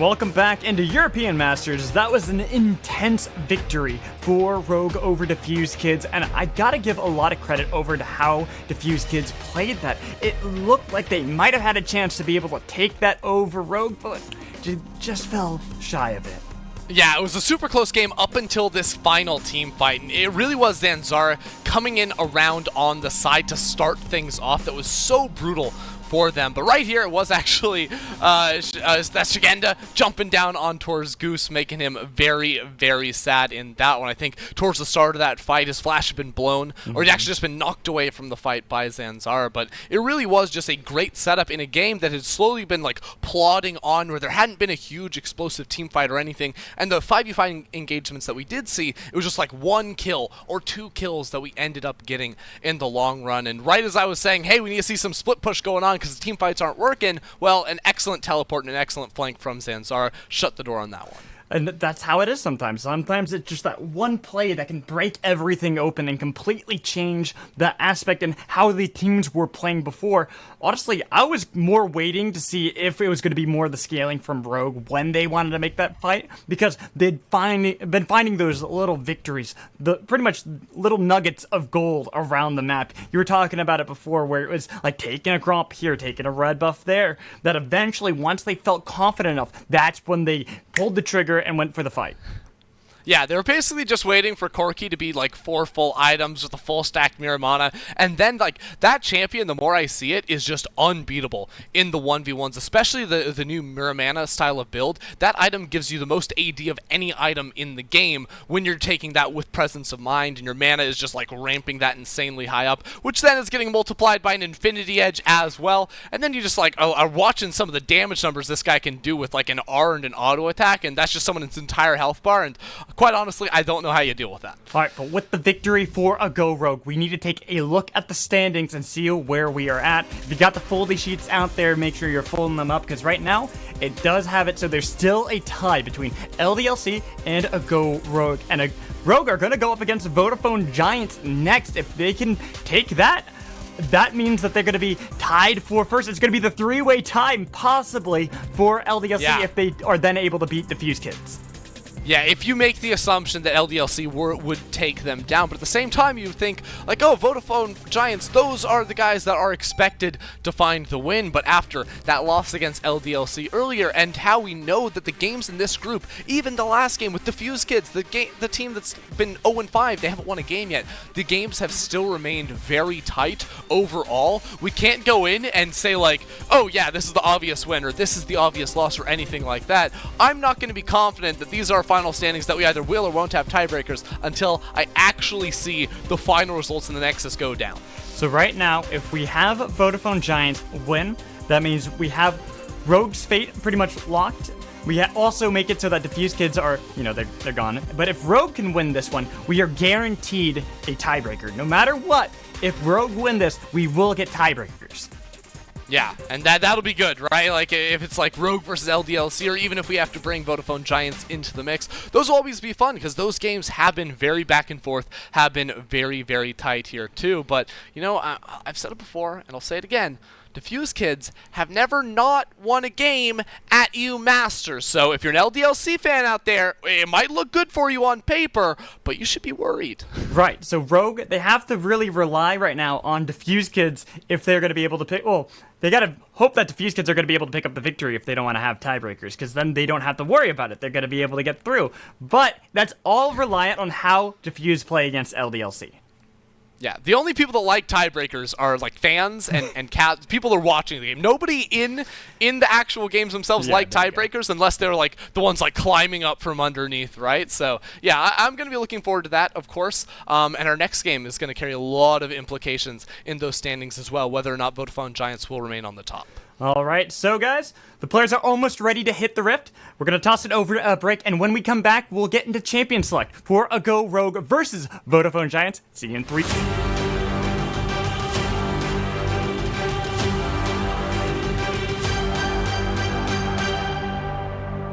Welcome back into European Masters. That was an intense victory for Rogue over Defusekids, and I gotta give a lot of credit over to how Defusekids played that. It looked like they might have had a chance to be able to take that over Rogue, but just fell shy of it. Yeah, it was a super close game up until this final team fight, and it really was Zanzarah coming in around on the side to start things off that was so brutal for them. But right here, it was actually that Szygenda jumping down on towards Goose, making him very, very sad in that one. I think towards the start of that fight, his flash had been blown, or he'd actually just been knocked away from the fight by Zanzarah. But it really was just a great setup in a game that had slowly been like plodding on, where there hadn't been a huge explosive team fight or anything. And the 5v5 engagements that we did see, it was just like 1 kill or 2 kills that we ended up getting in the long run. And right as I was saying, hey, we need to see some split push going on because the team fights aren't working, well, an excellent teleport and an excellent flank from Zanzarah shut the door on that one. And that's how it is sometimes. Sometimes it's just that one play that can break everything open and completely change the aspect and how the teams were playing before. Honestly, I was more waiting to see if it was going to be more the scaling from Rogue when they wanted to make that fight, because they'd been finding those little victories, the pretty much little nuggets of gold around the map. You were talking about it before, where it was like taking a Gromp here, taking a red buff there, that eventually, once they felt confident enough, that's when they pulled the trigger and went for the fight. Yeah, they were basically just waiting for Corki to be like 4 full items with a full stacked mirror mana, and then like that champion, the more I see it, is just unbeatable in the 1v1s, especially the new mirror mana style of build. That item gives you the most AD of any item in the game when you're taking that with presence of mind, and your mana is just like ramping that insanely high up, which then is getting multiplied by an infinity edge as well, and then you just like are watching some of the damage numbers this guy can do with like an R and an auto attack, and that's just someone's entire health bar, and quite honestly, I don't know how you deal with that. Alright, but with the victory for a Go Rogue, we need to take a look at the standings and see where we are at. If you got the foldy sheets out there, make sure you're folding them up, because right now, it does have it so there's still a tie between LDLC and a Go Rogue. And a Rogue are going to go up against Vodafone Giants next. If they can take that, that means that they're going to be tied for first. It's going to be the 3-way tie, possibly, for LDLC if they are then able to beat Defusekids. Yeah, if you make the assumption that LDLC would take them down, but at the same time you think, like, oh, Vodafone Giants, those are the guys that are expected to find the win, but after that loss against LDLC earlier, and how we know that the games in this group, even the last game with Defusekids, the team that's been 0-5, they haven't won a game yet, the games have still remained very tight overall. We can't go in and say, like, oh yeah, this is the obvious win, or this is the obvious loss, or anything like that. I'm not going to be confident that these are final standings, that we either will or won't have tiebreakers, until I actually see the final results in the Nexus go down. So right now, if we have Vodafone Giants win, that means we have Rogue's fate pretty much locked. We also make it so that Defusekids are, they're gone. But if Rogue can win this one, we are guaranteed a tiebreaker. No matter what, if Rogue win this, we will get tiebreakers. Yeah, and that'll be good, right? Like, if it's like Rogue versus LDLC, or even if we have to bring Vodafone Giants into the mix, those will always be fun, because those games have been very back and forth, have been very, very tight here too. But, I've said it before, and I'll say it again, Defusekids have never not won a game at EU Masters. So if you're an LDLC fan out there, it might look good for you on paper, but you should be worried. Right, so Rogue, they have to really rely right now on Defusekids if they're going to be able to pick... Well, they got to hope that Defusekids are going to be able to pick up the victory if they don't want to have tiebreakers, because then they don't have to worry about it. They're going to be able to get through. But that's all reliant on how Defuse play against LDLC. Yeah, the only people that like tiebreakers are like fans and cats, people that are watching the game. Nobody in the actual games themselves like tiebreakers unless they're like the ones like climbing up from underneath, right? So yeah, I'm going to be looking forward to that, of course. And our next game is going to carry a lot of implications in those standings as well, whether or not Vodafone Giants will remain on the top. All right, so guys, the players are almost ready to hit the Rift. We're going to toss it over a break, and when we come back, we'll get into Champion Select for a Go Rogue versus Vodafone Giants. See you in 3.